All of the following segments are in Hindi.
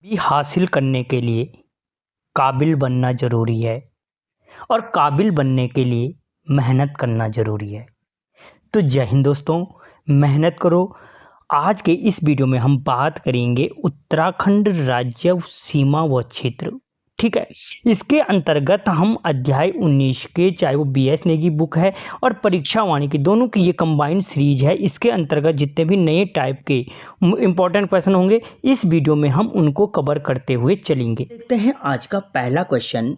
भी हासिल करने के लिए काबिल बनना ज़रूरी है और काबिल बनने के लिए मेहनत करना ज़रूरी है। तो जय हिंद दोस्तों, मेहनत करो। आज के इस वीडियो में हम बात करेंगे उत्तराखंड राज्य सीमा व क्षेत्र। ठीक है, इसके अंतर्गत हम अध्याय 19 के, चाहे वो BS नेगी बुक है और परीक्षा वाणी की, दोनों की ये कंबाइंड सीरीज है। इसके अंतर्गत जितने भी नए टाइप के इंपॉर्टेंट क्वेश्चन होंगे इस वीडियो में हम उनको कवर करते हुए चलेंगे। देखते हैं आज का पहला क्वेश्चन।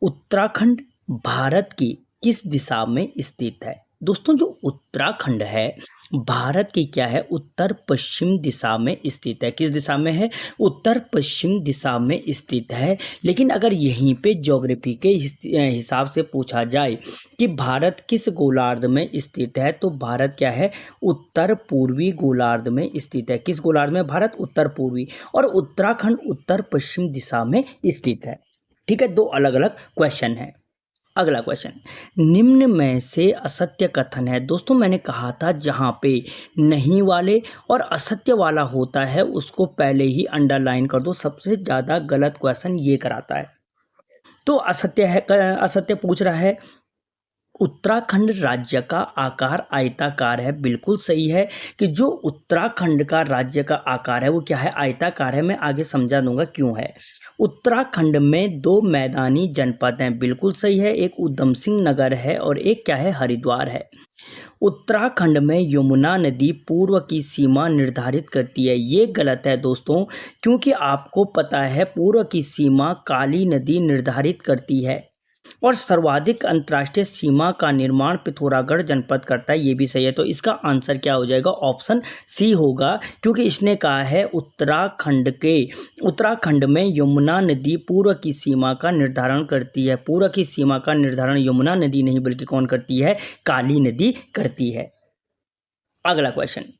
उत्तराखंड भारत की किस दिशा में स्थित है? दोस्तों, जो उत्तराखंड है भारत की क्या है, उत्तर पश्चिम दिशा में स्थित है। किस दिशा में है? उत्तर पश्चिम दिशा में स्थित है। लेकिन अगर यहीं पे ज्योग्राफी के हिसाब से पूछा जाए कि भारत किस गोलार्ध में स्थित है, तो भारत क्या है, उत्तर पूर्वी गोलार्ध में स्थित है। किस गोलार्ध में? भारत उत्तर पूर्वी, और उत्तराखंड उत्तर पश्चिम दिशा में स्थित है। ठीक है, दो अलग अलग क्वेश्चन है। अगला क्वेश्चन, निम्न में से असत्य कथन है। दोस्तों, मैंने कहा था जहां पे नहीं वाले और असत्य वाला होता है उसको पहले ही अंडरलाइन कर दो। सबसे ज़्यादा गलत क्वेश्चन ये कराता है। तो असत्य है, असत्य पूछ रहा है उत्तराखंड राज्य का आकार आयताकार है। बिल्कुल सही है कि जो उत्तराखंड का राज्य का आकार है वो क्या है, आयताकार है। मैं आगे समझा दूंगा क्यों है। उत्तराखंड में दो मैदानी जनपद हैं। बिल्कुल सही है, एक उधम सिंह नगर है और एक क्या है, हरिद्वार है। उत्तराखंड में यमुना नदी पूर्व की सीमा निर्धारित करती है। ये गलत है दोस्तों, क्योंकि आपको पता है पूर्व की सीमा काली नदी निर्धारित करती है और सर्वाधिक अंतर्राष्ट्रीय सीमा का निर्माण पिथौरागढ़ जनपद करता है। ये भी सही है। तो इसका आंसर क्या हो जाएगा, ऑप्शन सी होगा, क्योंकि इसने कहा है उत्तराखंड में यमुना नदी पूर्व की सीमा का निर्धारण करती है। पूर्व की सीमा का निर्धारण यमुना नदी नहीं बल्कि कौन करती है, काली नदी करती है। अगला क्वेश्चन,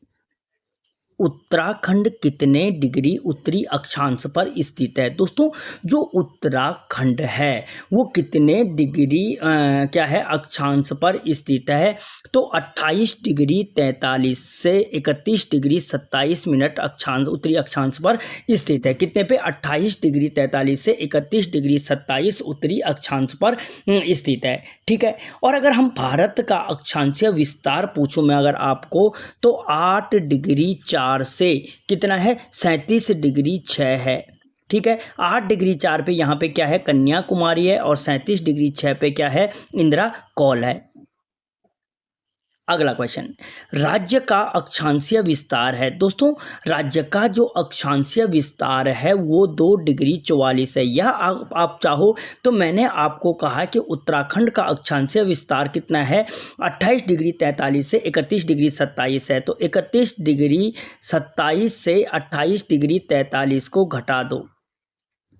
उत्तराखंड कितने डिग्री उत्तरी अक्षांश पर स्थित है? दोस्तों, जो उत्तराखंड है वो कितने डिग्री क्या है, अक्षांश पर स्थित है? तो 28 डिग्री 43 से 31 डिग्री 27 मिनट अक्षांश, उत्तरी अक्षांश पर स्थित है। कितने पे? 28 डिग्री 43 से 31 डिग्री 27 उत्तरी अक्षांश पर स्थित है। ठीक है, और अगर हम भारत का अक्षांशीय विस्तार पूछूं मैं अगर आपको, तो 8 डिग्री 4 से कितना है, 37 डिग्री 6 है। ठीक है, 8 डिग्री 4 पे यहाँ पे क्या है, कन्याकुमारी है, और 37 डिग्री 6 पे क्या है, इंदिरा कौल है। अगला क्वेश्चन, राज्य का अक्षांशीय विस्तार है। दोस्तों, राज्य का जो अक्षांशीय विस्तार है वो 2 डिग्री 44 है। यह आप चाहो तो मैंने आपको कहा कि उत्तराखंड का अक्षांशीय विस्तार कितना है, 28 डिग्री 43 से 31 डिग्री 27 है। तो 31 डिग्री 27 से 28 डिग्री 43 को घटा दो।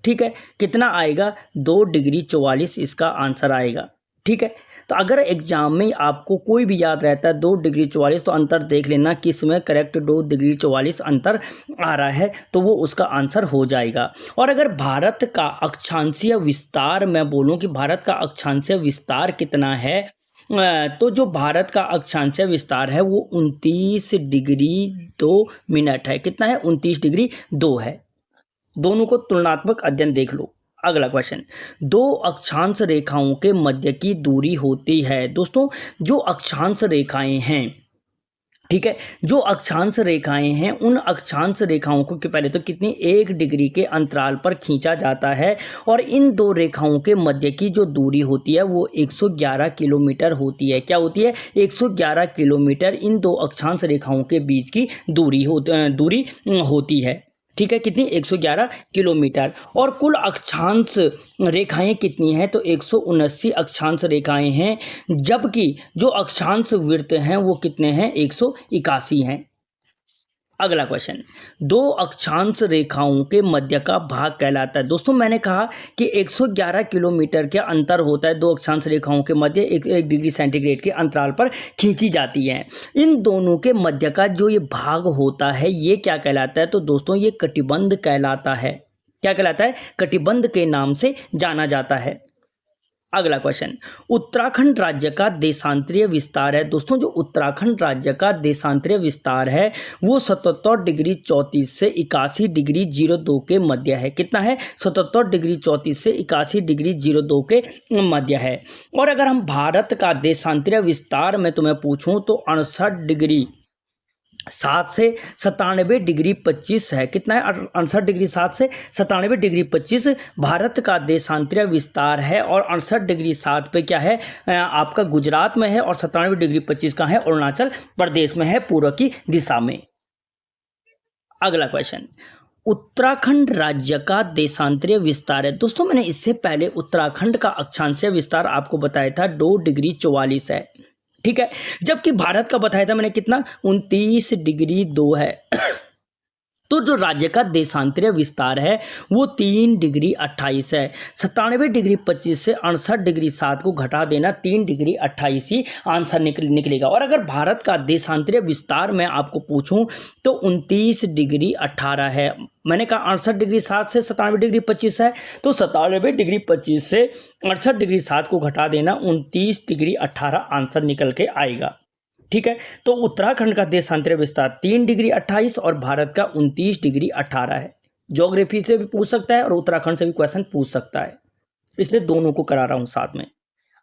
ठीक है, कितना आएगा, 2 डिग्री 44 इसका आंसर आएगा। ठीक है, तो अगर एग्जाम में आपको कोई भी याद रहता है 2 डिग्री 44, तो अंतर देख लेना किस में करेक्ट 2 डिग्री 44 अंतर आ रहा है, तो वो उसका आंसर हो जाएगा। और अगर भारत का अक्षांशीय विस्तार मैं बोलूं कि भारत का अक्षांशीय विस्तार कितना है, तो जो भारत का अक्षांशीय विस्तार है वो 29 डिग्री 2 मिनट है। कितना है, 29 डिग्री 2 है। दोनों को तुलनात्मक अध्ययन देख लो। अगला क्वेश्चन, दो अक्षांश रेखाओं के मध्य की दूरी होती है। दोस्तों, जो अक्षांश रेखाएं हैं, ठीक है, जो अक्षांश रेखाएं हैं उन अक्षांश रेखाओं को पहले तो कितनी, 1 डिग्री के अंतराल पर खींचा जाता है, और इन दो रेखाओं के मध्य की जो दूरी होती है वो 111 किलोमीटर होती है। क्या होती है, 111 किलोमीटर इन दो अक्षांश रेखाओं के बीच की दूरी होती है। ठीक है, कितनी, 111 किलोमीटर। और कुल अक्षांश रेखाएं कितनी हैं, तो 179 अक्षांश रेखाएं हैं, जबकि जो अक्षांश वृत्त हैं वो कितने हैं, 181 हैं। अगला क्वेश्चन, दो अक्षांश रेखाओं के मध्य का भाग कहलाता है। दोस्तों, मैंने कहा कि 111 किलोमीटर के अंतर होता है, दो अक्षांश रेखाओं के मध्य 1 डिग्री सेंटीग्रेड के अंतराल पर खींची जाती है। इन दोनों के मध्य का जो ये भाग होता है ये क्या कहलाता है, तो दोस्तों ये कटिबंध कहलाता है। क्या कहलाता है, कटिबंध के नाम से जाना जाता है। अगला क्वेश्चन, उत्तराखंड राज्य का देशांतरीय विस्तार है। दोस्तों जो उत्तराखंड राज्य का देशांतरीय विस्तार है वो 77 डिग्री 34 से 81 डिग्री 02 के मध्य है। कितना है? 77 डिग्री 34 से 81 डिग्री 02 के मध्य है। और अगर हम भारत का देशांतरीय विस्तार में तुम्हें पूछूं तो 68 डिग्री 7 से 97 डिग्री 25 है। कितना है? 68 डिग्री 7 से 97 डिग्री 25 भारत का देशांतरीय विस्तार है। और 68 डिग्री 7 पे क्या है? आपका गुजरात में है। और 97 डिग्री 25 का है अरुणाचल प्रदेश में है, पूर्व की दिशा में। अगला क्वेश्चन, उत्तराखंड राज्य का देशांतरीय विस्तार है। दोस्तों मैंने इससे पहले उत्तराखंड का अक्षांशीय विस्तार आपको बताया था 2 डिग्री 44 है, ठीक है। जबकि भारत का बताया था मैंने कितना? 29 डिग्री 2 है। तो जो राज्य का देशांतरीय विस्तार है वो 3 डिग्री 28 है। 97 डिग्री 25 से 68 डिग्री 7 को घटा देना, 3 डिग्री 28 ही आंसर निकलेगा। और अगर भारत का देशांतरीय विस्तार में आपको पूछूं तो 29 डिग्री 18 है। मैंने कहा 68 डिग्री 7 से 97 डिग्री 25 है, तो 97 डिग्री 25 से 68 डिग्री 7 को घटा देना, 29 डिग्री 18 आंसर निकल के आएगा, ठीक है। तो उत्तराखंड का देशांतरीय विस्तार 3 डिग्री 28 और भारत का 29 डिग्री 18 है। ज्योग्राफी से भी पूछ सकता है और उत्तराखंड से भी क्वेश्चन पूछ सकता है, इसलिए दोनों को करा रहा हूं साथ में।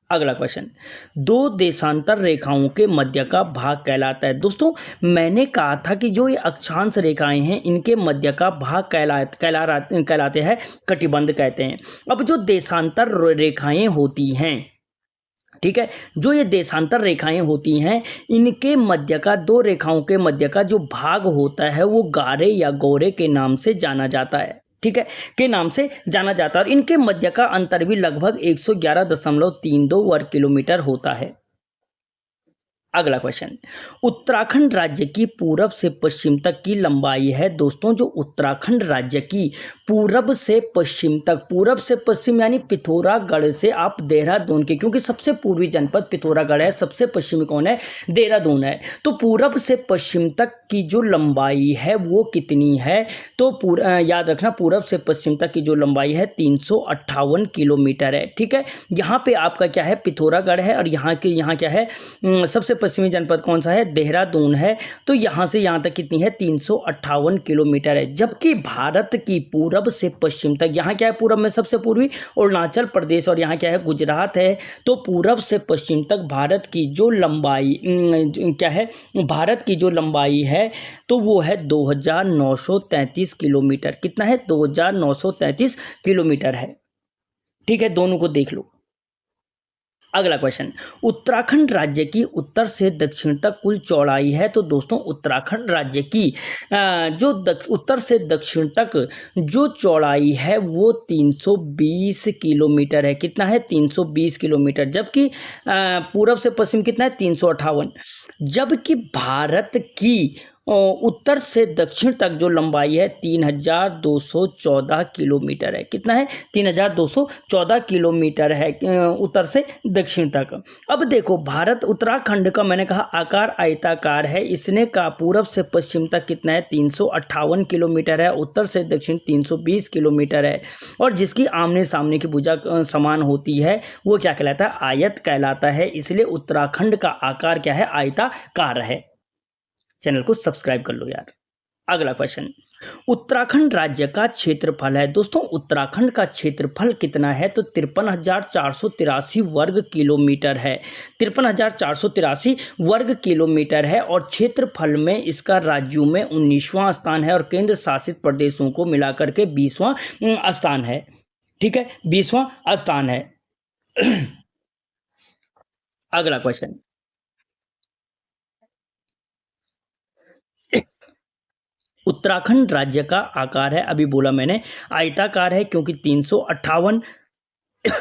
अगला क्वेश्चन, 2 देशांतर रेखाओं के मध्य का भाग कहलाता है। दोस्तों मैंने कहा था कि जो ये अक्षांश रेखाएं हैं इनके मध्य का भाग कहलाते हैं कटिबंध कहते हैं। अब जो देशांतर रेखाएं होती हैं, ठीक है, जो ये देशांतर रेखाएं होती हैं इनके मध्य का, 2 रेखाओं के मध्य का जो भाग होता है वो गारे या गोरे के नाम से जाना जाता है, ठीक है, के नाम से जाना जाता है। और इनके मध्य का अंतर भी लगभग 111.32 वर्ग किलोमीटर होता है। अगला क्वेश्चन, उत्तराखंड राज्य की पूरब से पश्चिम तक की लंबाई है। दोस्तों जो उत्तराखंड राज्य की पूरब से पश्चिम तक, पूरब से पश्चिम यानी पिथौरागढ़ से आप देहरादून के, क्योंकि सबसे पूर्वी जनपद पिथौरागढ़ है, सबसे पश्चिमी कौन है? देहरादून है। तो पूरब से पश्चिम तक की जो लंबाई है वो कितनी है? तो याद रखना, पूरब से पश्चिम तक की जो लंबाई है 358 किलोमीटर है, ठीक है। यहाँ पे आपका क्या है? पिथौरागढ़ है। और यहाँ क्या है? सबसे पश्चिमी जनपद कौन सा है? देहरादून है। तो यहाँ से यहाँ तक कितनी है? 358 किलोमीटर है। जबकि भारत की पूरब से पश्चिम तक, यहाँ क्या है? पूरब में सबसे पूर्वी अरुणाचल प्रदेश और यहाँ क्या है? गुजरात है। तो पूरब से पश्चिम तक भारत की जो लंबाई क्या है? भारत की जो लंबाई है तो वो है 2933 किलोमीटर। कितना है? 2933 किलोमीटर है, ठीक है। दोनों को देख लो। अगला क्वेश्चन, उत्तराखंड राज्य की उत्तर से दक्षिण तक कुल चौड़ाई है। तो दोस्तों उत्तराखंड राज्य की जो उत्तर से दक्षिण तक जो चौड़ाई है वो 320 किलोमीटर है। कितना है? 320 किलोमीटर। जबकि पूरब से पश्चिम कितना है? 358। जबकि भारत की उत्तर से दक्षिण तक जो लंबाई है 3214 किलोमीटर है। कितना है? 3214 किलोमीटर है उत्तर से दक्षिण तक। अब देखो, भारत उत्तराखंड का मैंने कहा आकार आयताकार है। इसने का पूरब से पश्चिम तक कितना है? 358 किलोमीटर है। उत्तर से दक्षिण 320 किलोमीटर है। और जिसकी आमने सामने की भुजा समान होती है वो क्या कहलाता है? आयत कहलाता है। इसलिए उत्तराखंड का आकार क्या है? आयताकार है। चैनल को सब्सक्राइब कर लो यार। अगला क्वेश्चन, उत्तराखंड राज्य का क्षेत्रफल है। दोस्तों उत्तराखंड का क्षेत्रफल कितना है? तो 53,483 वर्ग किलोमीटर है। 53,483 वर्ग किलोमीटर है। और क्षेत्रफल में इसका राज्यों में 19वां स्थान है और केंद्र शासित प्रदेशों को मिलाकर के 20वां स्थान है, ठीक है, 20वां स्थान है। अगला क्वेश्चन, उत्तराखंड राज्य का आकार है, अभी बोला मैंने आयताकार है, क्योंकि 358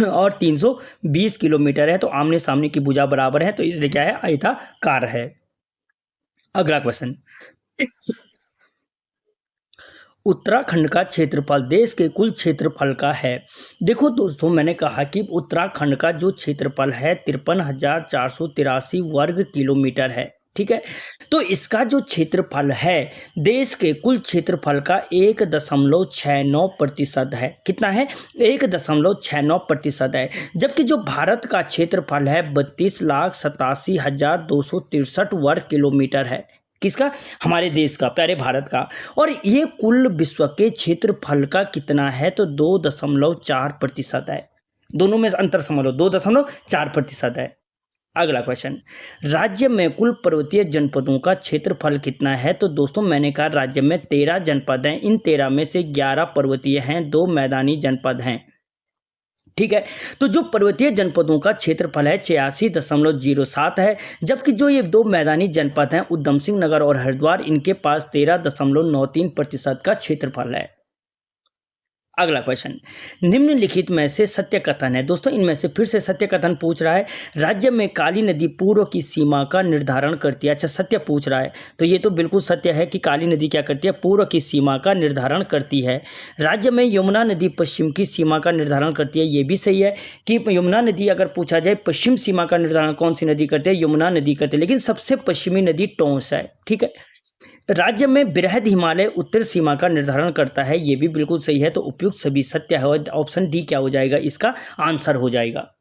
और 320 किलोमीटर है। तो आमने सामने की भुजा बराबर है, तो इसलिए क्या है? आयताकार है। अगला क्वेश्चन, उत्तराखंड का क्षेत्रफल देश के कुल क्षेत्रफल का है। देखो दोस्तों, मैंने कहा कि उत्तराखंड का जो क्षेत्रफल है 53,483 वर्ग किलोमीटर है, ठीक है। तो इसका जो क्षेत्रफल है देश के कुल क्षेत्रफल का 1.69% है। कितना है? 1.69% है। जबकि जो भारत का क्षेत्रफल है 32,87,263 वर्ग किलोमीटर है। किसका? हमारे देश का, प्यारे भारत का। और ये कुल विश्व के क्षेत्रफल का कितना है? तो 2.4% है। दोनों में अंतर समझ लो, 2.4% है। अगला क्वेश्चन, राज्य में कुल पर्वतीय जनपदों का क्षेत्रफल कितना है? तो दोस्तों मैंने कहा राज्य में 13 जनपद हैं। इन 13 में से 11 पर्वतीय हैं, 2 मैदानी जनपद हैं। ठीक है। तो जो पर्वतीय जनपदों का क्षेत्रफल है 86.07 है। जबकि जो ये 2 मैदानी जनपद हैं उधम सिंह नगर और हरिद्वार, इनके पास 13.93% का क्षेत्रफल है। अगला क्वेश्चन, निम्नलिखित में से सत्य कथन है। दोस्तों इनमें से फिर से सत्य कथन पूछ रहा है। राज्य में काली नदी पूर्व की सीमा का निर्धारण करती है। अच्छा, सत्य पूछ रहा है तो ये तो बिल्कुल सत्य है कि काली नदी क्या करती है? पूर्व की सीमा का निर्धारण करती है। राज्य में यमुना नदी पश्चिम की सीमा का निर्धारण करती है। ये भी सही है कि यमुना नदी अगर पूछा जाए पश्चिम सीमा का निर्धारण कौन सी नदी करती है? यमुना नदी करती है, लेकिन सबसे पश्चिमी नदी टोंस है। ठीक है। राज्य में बृहद हिमालय उत्तर सीमा का निर्धारण करता है। ये भी बिल्कुल सही है। तो उपयुक्त सभी सत्य है और ऑप्शन डी क्या हो जाएगा? इसका आंसर हो जाएगा।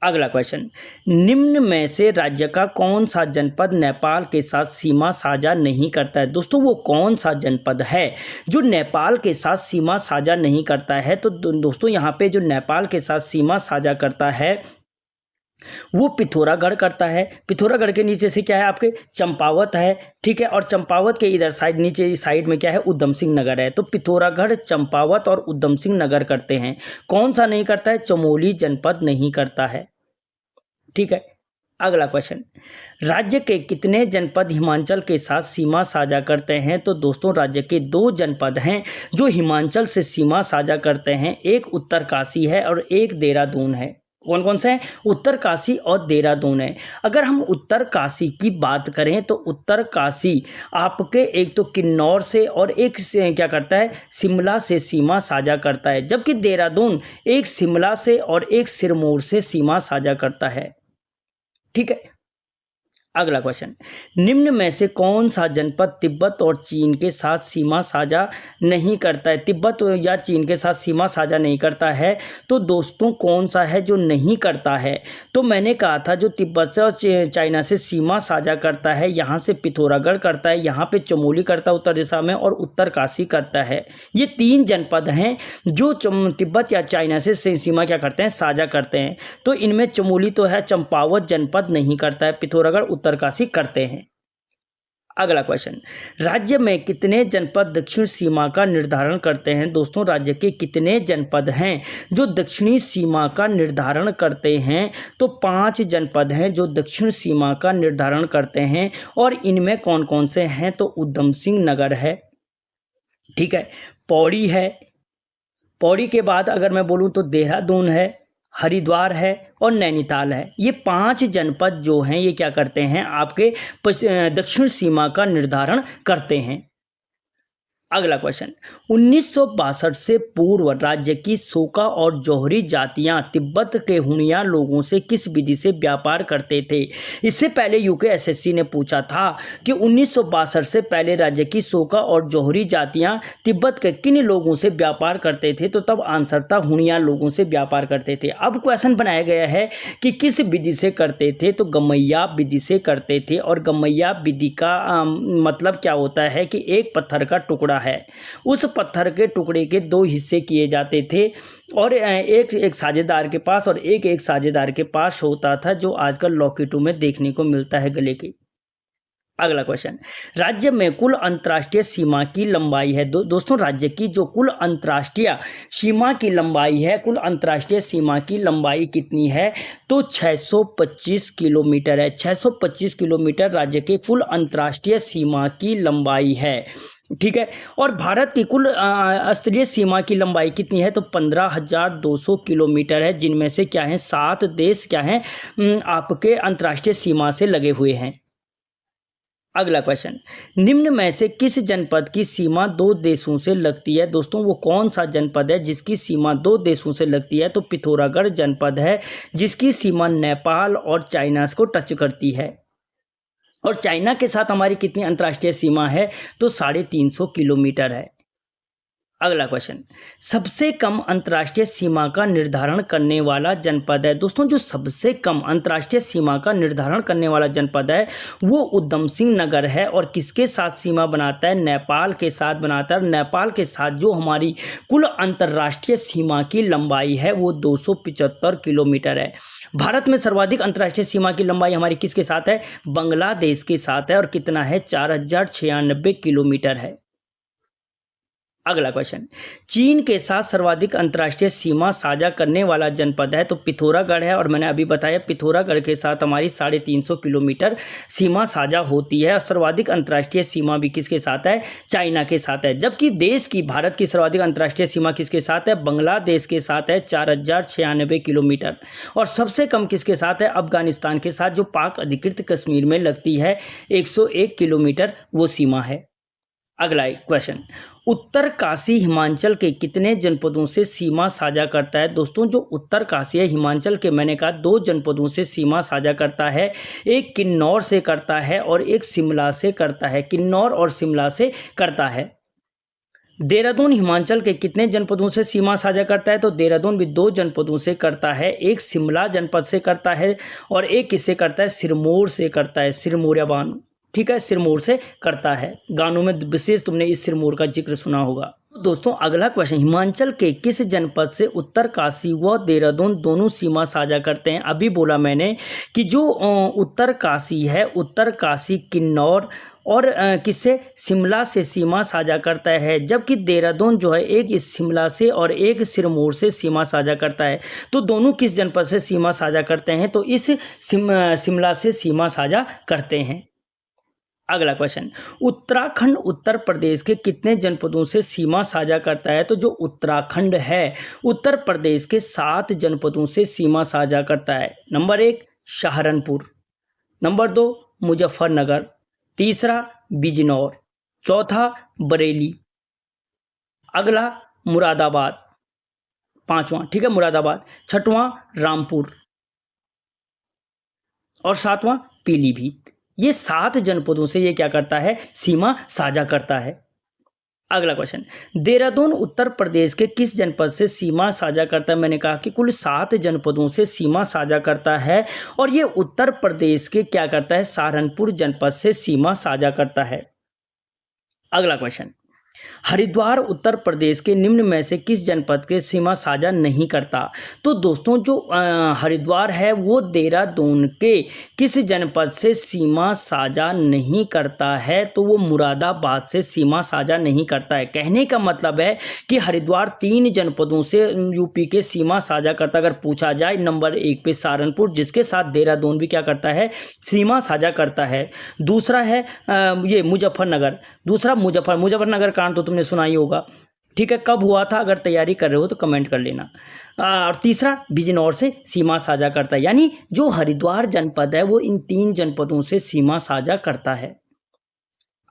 अगला क्वेश्चन, निम्न में से राज्य का कौन सा जनपद नेपाल के साथ सीमा साझा नहीं करता है? दोस्तों वो कौन सा जनपद है जो नेपाल के साथ सीमा साझा नहीं करता है? तो दोस्तों यहाँ पे जो नेपाल के साथ सीमा साझा करता है वो पिथौरागढ़ करता है। पिथौरागढ़ के नीचे से क्या है? आपके चंपावत है। ठीक है। और चंपावत के इधर साइड, नीचे इस साइड में क्या है? उधम सिंह नगर है। तो पिथौरागढ़, चंपावत और उधम सिंह नगर करते हैं। कौन सा नहीं करता है? चमोली जनपद नहीं करता है। ठीक है। अगला क्वेश्चन, राज्य के कितने जनपद हिमाचल के साथ सीमा साझा करते हैं? तो दोस्तों राज्य के 2 जनपद हैं जो हिमाचल से सीमा साझा करते हैं। एक उत्तरकाशी है और एक देहरादून है। कौन कौन से हैं? उत्तरकाशी और देहरादून है। अगर हम उत्तरकाशी की बात करें तो उत्तरकाशी आपके एक तो किन्नौर से और एक से क्या करता है? शिमला से सीमा साझा करता है। जबकि देहरादून एक शिमला से और एक सिरमौर से सीमा साझा करता है। ठीक है। अगला क्वेश्चन, निम्न में से कौन सा जनपद तिब्बत और चीन के साथ सीमा साझा नहीं करता है? तिब्बत या चीन के साथ सीमा साझा नहीं करता है। तो दोस्तों कौन सा है जो नहीं करता है? तो मैंने कहा था जो तिब्बत से और चाइना से सीमा साझा करता है, यहाँ से पिथौरागढ़ करता है, यहाँ पे चमोली करता है उत्तर दिशा में, और उत्तरकाशी करता है। ये 3 जनपद हैं जो तिब्बत या चाइना से सीमा क्या करते हैं? साझा करते हैं। तो इनमें चमोली तो है, चंपावत जनपद नहीं करता है, पिथौरागढ़ उत्तरकाशी करते हैं। अगला क्वेश्चन, राज्य में कितने जनपद दक्षिण सीमा का निर्धारण करते हैं? दोस्तों राज्य के कितने जनपद हैं जो दक्षिणी सीमा का निर्धारण करते हैं? तो 5 जनपद हैं जो दक्षिण सीमा का निर्धारण करते हैं। और इनमें कौन कौन से हैं? तो उधम सिंह नगर है। ठीक है। पौड़ी है। पौड़ी के बाद अगर मैं बोलूं तो देहरादून है, हरिद्वार है और नैनीताल है। ये 5 जनपद जो हैं ये क्या करते हैं? आपके दक्षिण सीमा का निर्धारण करते हैं। अगला क्वेश्चन, 1962 से पूर्व राज्य की सोका और जौहरी जातियां तिब्बत के हुनिया लोगों से किस विधि से व्यापार करते थे? इससे पहले यूकेएसएससी ने पूछा था कि 1962 से पहले राज्य की सोका और जौहरी जातियां तिब्बत के किन लोगों से व्यापार करते थे? तो तब आंसर था हुनिया लोगों से व्यापार करते थे। अब क्वेश्चन बनाया गया है कि किस विधि से करते थे? तो गमैया विधि से करते थे। और गमैया विधि का मतलब क्या होता है कि एक पत्थर का टुकड़ा है, उस पत्थर के टुकड़े के 2 हिस्से किए जाते थे और एक साझेदार के पास और एक साझेदार के पास होता था, जो आजकल लॉकेटों में देखने को मिलता है गले की। अगला क्वेश्चन, राज्य में कुल अंतर्राष्ट्रीय सीमा की लंबाई है। दोस्तों राज्य की जो कुल अंतर्राष्ट्रीय सीमा की लंबाई है, कुल अंतर्राष्ट्रीय सीमा की लंबाई कितनी है? तो 625 किलोमीटर है। 625 किलोमीटर राज्य के कुल अंतर्राष्ट्रीय सीमा की लंबाई है। ठीक है। और भारत की कुल स्तरीय सीमा की लंबाई कितनी है? तो 15,200 किलोमीटर है, जिनमें से क्या है 7 देश क्या हैं आपके अंतर्राष्ट्रीय सीमा से लगे हुए हैं। अगला क्वेश्चन, निम्न में से किस जनपद की सीमा 2 देशों से लगती है? दोस्तों वो कौन सा जनपद है जिसकी सीमा 2 देशों से लगती है? तो पिथौरागढ़ जनपद है जिसकी सीमा नेपाल और चाइना को टच करती है। और चाइना के साथ हमारी कितनी अंतर्राष्ट्रीय सीमा है, तो 350 किलोमीटर है। अगला क्वेश्चन, सबसे कम अंतर्राष्ट्रीय सीमा का निर्धारण करने वाला जनपद है। दोस्तों जो सबसे कम अंतर्राष्ट्रीय सीमा का निर्धारण करने वाला जनपद है वो उधम सिंह नगर है। और किसके साथ सीमा बनाता है, नेपाल के साथ बनाता है। नेपाल के साथ जो हमारी कुल अंतर्राष्ट्रीय सीमा की लंबाई है वो 275 किलोमीटर है। भारत में सर्वाधिक अंतर्राष्ट्रीय सीमा की लंबाई हमारी किसके साथ है, बांग्लादेश के साथ है, और कितना है, 4096 किलोमीटर है। अगला क्वेश्चन, चीन के साथ सर्वाधिक अंतर्राष्ट्रीय सीमा साझा करने वाला जनपद है, तो पिथौरागढ़ है। और मैंने अभी बताया पिथौरागढ़ के साथ हमारी 350 किलोमीटर सीमा साझा होती है। और सर्वाधिक अंतर्राष्ट्रीय सीमा भी किसके साथ है, चाइना के साथ है। जबकि देश की, भारत की सर्वाधिक अंतर्राष्ट्रीय सीमा किसके साथ है, बांग्लादेश के साथ है, 4096 किलोमीटर। और सबसे कम किसके साथ है, अफगानिस्तान के साथ, जो पाक अधिकृत कश्मीर में लगती है, 101 किलोमीटर वो सीमा है। अगला क्वेश्चन, उत्तर काशी हिमाचल के कितने जनपदों से सीमा साझा करता है। दोस्तों जो उत्तर काशी है हिमाचल के, मैंने कहा 2 जनपदों से सीमा साझा करता है। एक किन्नौर से करता है और एक शिमला से करता है। किन्नौर और शिमला से करता है। देहरादून हिमाचल के कितने जनपदों से सीमा साझा करता है, तो देहरादून भी 2 जनपदों से करता है। एक शिमला जनपद से करता है और एक किससे करता है, सिरमौर से करता है, सिरमौरियाबान, ठीक है, सिरमौर से करता है। गानों में विशेष तुमने इस सिरमौर का जिक्र सुना होगा। दोस्तों अगला क्वेश्चन, हिमाचल के किस जनपद से उत्तर काशी व देहरादून दोनों सीमा साझा करते हैं। अभी बोला मैंने कि जो उत्तर काशी है, उत्तर काशी किन्नौर और किससे, शिमला से सीमा साझा करता है। जबकि देहरादून जो है एक इस शिमला से और एक सिरमौर से सीमा साझा करता है। तो दोनों किस जनपद से सीमा साझा करते हैं, तो इस शिमला से सीमा साझा करते हैं। अगला क्वेश्चन, उत्तराखंड उत्तर प्रदेश के कितने जनपदों से सीमा साझा करता है। तो जो उत्तराखंड है उत्तर प्रदेश के 7 जनपदों से सीमा साझा करता है। नंबर 1 सहारनपुर, नंबर 2 मुजफ्फरनगर, तीसरा बिजनौर, चौथा बरेली, अगला मुरादाबाद, 5वां, ठीक है, मुरादाबाद, 6वां रामपुर और 7वां पीलीभीत। ये 7 जनपदों से ये क्या करता है, सीमा साझा करता है। अगला क्वेश्चन, देहरादून उत्तर प्रदेश के किस जनपद से सीमा साझा करता है। मैंने कहा कि कुल 7 जनपदों से सीमा साझा करता है और ये उत्तर प्रदेश के क्या करता है, सहारनपुर जनपद से सीमा साझा करता है। अगला क्वेश्चन, हरिद्वार उत्तर प्रदेश के निम्न में से किस जनपद के सीमा साझा नहीं करता। तो दोस्तों जो हरिद्वार है वो देहरादून के किस जनपद से सीमा साझा नहीं करता है, तो वो मुरादाबाद से सीमा साझा नहीं करता है। कहने का मतलब है कि हरिद्वार 3 जनपदों से यूपी के सीमा साझा करता। अगर पूछा जाए, नंबर 1 पे सहारनपुर, जिसके साथ देहरादून भी क्या करता है, सीमा साझा करता है। दूसरा है ये मुजफ्फरनगर, दूसरा मुजफ्फरनगर कांड तो तुमने सुना ही होगा, ठीक है, कब हुआ था, अगर तैयारी कर रहे हो तो कमेंट कर लेना। और तीसरा बिजनौर से सीमा साझा करता है। यानी जो हरिद्वार जनपद है वो इन 3 जनपदों से सीमा साझा करता है।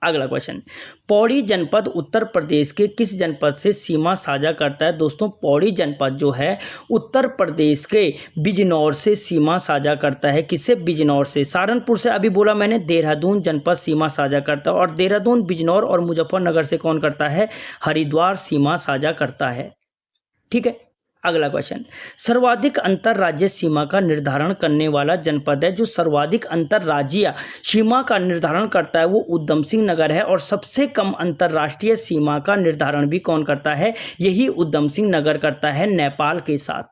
अगला क्वेश्चन, पौड़ी जनपद उत्तर प्रदेश के किस जनपद से सीमा साझा करता है। दोस्तों पौड़ी जनपद जो है उत्तर प्रदेश के बिजनौर से सीमा साझा करता है। किससे, बिजनौर से। सहारनपुर से अभी बोला मैंने देहरादून जनपद सीमा साझा करता है, और देहरादून, बिजनौर और मुजफ्फरनगर से कौन करता है, हरिद्वार सीमा साझा करता है, ठीक है। अगला क्वेश्चन, सर्वाधिक अंतरराज्यीय सीमा का निर्धारण करने वाला जनपद है। जो सर्वाधिक अंतरराज्यीय सीमा का निर्धारण करता है वो उधम सिंह नगर है। और सबसे कम अंतरराष्ट्रीय सीमा का निर्धारण भी कौन करता है, यही उधम सिंह नगर करता है, नेपाल के साथ।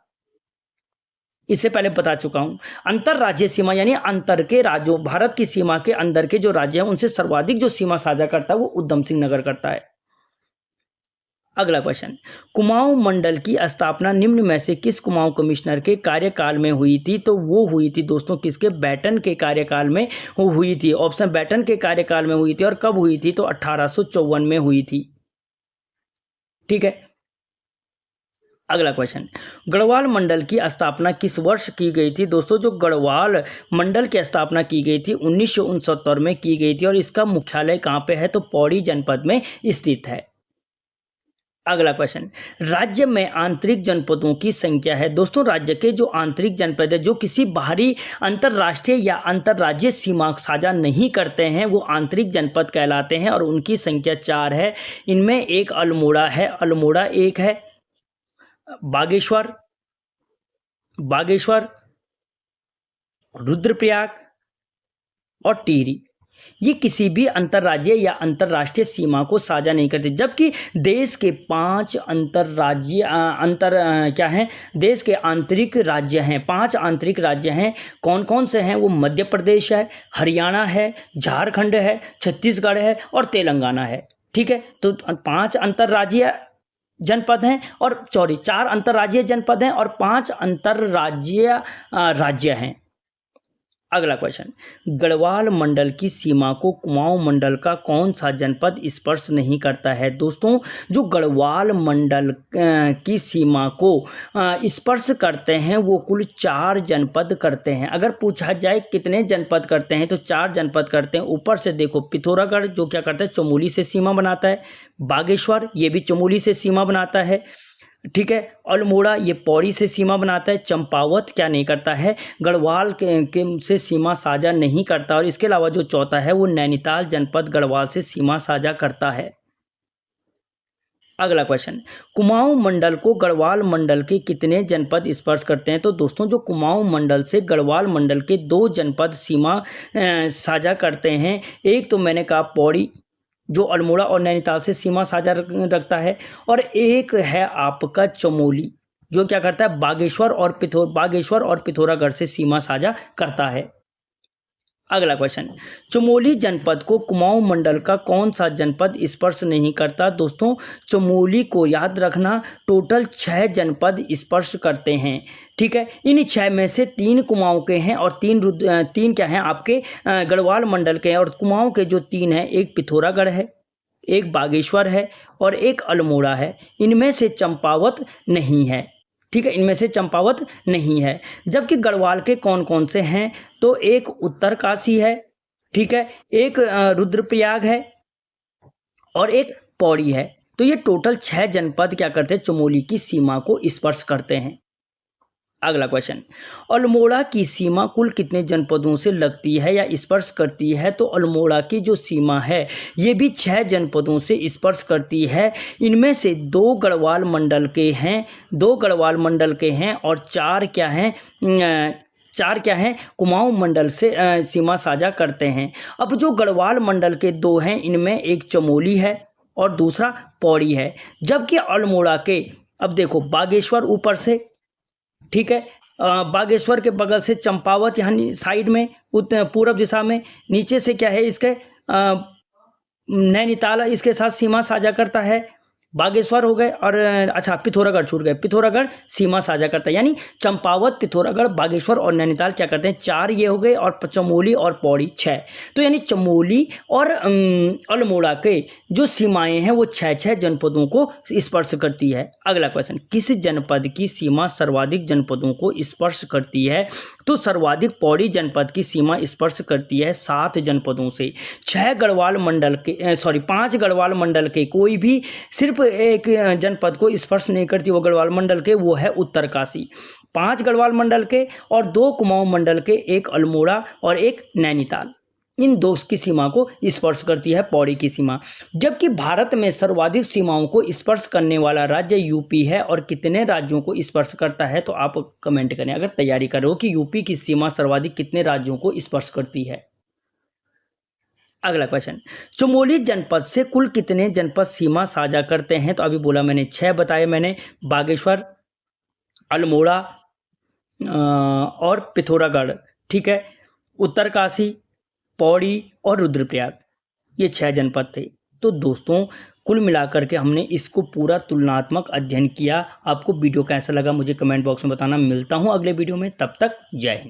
इससे पहले बता चुका हूं, अंतरराज्यीय सीमा यानी अंतर के राज्यों, भारत की सीमा के अंदर के जो राज्य हैं उनसे सर्वाधिक जो सीमा साझा करता है वो उधम सिंह नगर करता है। अगला क्वेश्चन, कुमाऊं मंडल की स्थापना निम्न में से किस कुमाऊं कमिश्नर के कार्यकाल में हुई थी। तो वो हुई थी दोस्तों किसके, बैटन के कार्यकाल में वो हुई थी। ऑप्शन बैटन के कार्यकाल में हुई थी। और कब हुई थी, तो 1854 में हुई थी, ठीक है। अगला क्वेश्चन, गढ़वाल मंडल की स्थापना किस वर्ष की गई थी। दोस्तों जो गढ़वाल मंडल की स्थापना की गई थी 1969 में की गई थी। और इसका मुख्यालय कहाँ पे है, तो पौड़ी जनपद में स्थित है। अगला क्वेश्चन, राज्य में आंतरिक जनपदों की संख्या है। दोस्तों राज्य के जो आंतरिक जनपद है जो किसी बाहरी अंतर्राष्ट्रीय या अंतर्राज्यीय सीमा साझा नहीं करते हैं वो आंतरिक जनपद कहलाते हैं और उनकी संख्या 4 है। इनमें एक अल्मोड़ा है, अल्मोड़ा एक है, बागेश्वर, बागेश्वर, रुद्रप्रयाग और टिहरी। ये किसी भी अंतर्राज्यीय या अंतर्राष्ट्रीय सीमा को साझा नहीं करते, जबकि देश के 5 अंतर्राज्यीय क्या हैं, देश के आंतरिक राज्य हैं, 5 आंतरिक राज्य हैं। कौन कौन से हैं वो? मध्य प्रदेश है, हरियाणा है, झारखंड है, छत्तीसगढ़ है और तेलंगाना है। ठीक है, तो 5 अंतर्राज्यीय जनपद हैं और 4 अंतर्राज्यीय जनपद हैं और 5 अंतर्राज्यीय राज्य हैं। अगला क्वेश्चन, गढ़वाल मंडल की सीमा को कुमाऊं मंडल का कौन सा जनपद स्पर्श नहीं करता है? दोस्तों जो गढ़वाल मंडल की सीमा को स्पर्श करते हैं वो कुल 4 जनपद करते हैं। अगर पूछा जाए कितने जनपद करते हैं तो 4 जनपद करते हैं। ऊपर से देखो, पिथौरागढ़ जो क्या करता है, चमोली से सीमा बनाता है, बागेश्वर ये भी चमोली से सीमा बनाता है, ठीक है, अल्मोड़ा ये पौड़ी से सीमा बनाता है, चंपावत क्या नहीं करता है, गढ़वाल के से सीमा साझा नहीं करता, और इसके अलावा जो चौथा है वो नैनीताल जनपद गढ़वाल से सीमा साझा करता है। अगला क्वेश्चन, कुमाऊं मंडल को गढ़वाल मंडल के कितने जनपद स्पर्श करते हैं? तो दोस्तों जो कुमाऊं मंडल से गढ़वाल मंडल के 2 जनपद सीमा साझा करते हैं। एक तो मैंने कहा पौड़ी जो अल्मोड़ा और नैनीताल से सीमा साझा रखता है, और एक है आपका चमोली जो क्या करता है, बागेश्वर और पिथौरागढ़ से सीमा साझा करता है। अगला क्वेश्चन, चमोली जनपद को कुमाऊं मंडल का कौन सा जनपद स्पर्श नहीं करता? दोस्तों चमोली को याद रखना टोटल 6 जनपद स्पर्श करते हैं। ठीक है, इन 6 में से 3 कुमाऊं के हैं और 3 क्या हैं आपके गढ़वाल मंडल के हैं, और कुमाऊं के जो 3 हैं, एक पिथौरागढ़ है, एक बागेश्वर है और एक अल्मोड़ा है। इनमें से चंपावत नहीं है। ठीक है, इनमें से चंपावत नहीं है। जबकि गढ़वाल के कौन कौन से हैं? तो एक उत्तरकाशी है, ठीक है, एक रुद्रप्रयाग है और एक पौड़ी है। तो ये टोटल 6 जनपद क्या करते हैं, चमोली की सीमा को स्पर्श करते हैं। अगला क्वेश्चन, अल्मोड़ा की सीमा कुल कितने जनपदों से लगती है या स्पर्श करती है? तो अल्मोड़ा की जो सीमा है ये भी 6 जनपदों से स्पर्श करती है। इनमें से 2 गढ़वाल मंडल के हैं, 2 गढ़वाल मंडल के हैं और 4 क्या हैं, 4 क्या हैं, कुमाऊं मंडल से सीमा साझा करते हैं। अब जो गढ़वाल मंडल के 2 हैं, इनमें एक चमोली है और दूसरा पौड़ी है। जबकि अल्मोड़ा के, अब देखो बागेश्वर ऊपर से, ठीक है, बागेश्वर के बगल से चंपावत यहाँ साइड में पूर्व दिशा में, नीचे से क्या है इसके नैनीताल इसके साथ सीमा साझा करता है। बागेश्वर हो गए और अच्छा पिथौरागढ़ छूट गए, पिथौरागढ़ सीमा साझा करता है। यानी चंपावत, पिथौरागढ़, बागेश्वर और नैनीताल क्या करते हैं, 4 ये हो गए, और चमोली और पौड़ी 6। तो यानी चमोली और अल्मोड़ा के जो सीमाएं हैं वो 6 जनपदों को स्पर्श करती है। अगला क्वेश्चन, किस जनपद की सीमा सर्वाधिक जनपदों को स्पर्श करती है? तो सर्वाधिक पौड़ी जनपद की सीमा स्पर्श करती है 7 जनपदों से। 5 गढ़वाल मंडल के कोई भी सिर्फ एक जनपद को स्पर्श नहीं करती वो गढ़वाल मंडल के, वो है उत्तरकाशी। 5 गढ़वाल मंडल के और 2 कुमाऊं मंडल के, एक अल्मोड़ा और एक नैनीताल, इन 2 की सीमा को स्पर्श करती है पौड़ी की सीमा। जबकि भारत में सर्वाधिक सीमाओं को स्पर्श करने वाला राज्य यूपी है, और कितने राज्यों को स्पर्श करता है? तो आप कमेंट करें अगर तैयारी करो कि यूपी की सीमा सर्वाधिक कितने राज्यों को स्पर्श करती है। अगला क्वेश्चन, चमोली जनपद से कुल कितने जनपद सीमा साझा करते हैं? तो अभी बोला मैंने 6 बताए मैंने, बागेश्वर, अल्मोड़ा और पिथौरागढ़, ठीक है, उत्तरकाशी, पौड़ी और रुद्रप्रयाग, ये 6 जनपद थे। तो दोस्तों कुल मिलाकर के हमने इसको पूरा तुलनात्मक अध्ययन किया। आपको वीडियो कैसा लगा मुझे कमेंट बॉक्स में बताना। मिलता हूँ अगले वीडियो में, तब तक जय हिंद।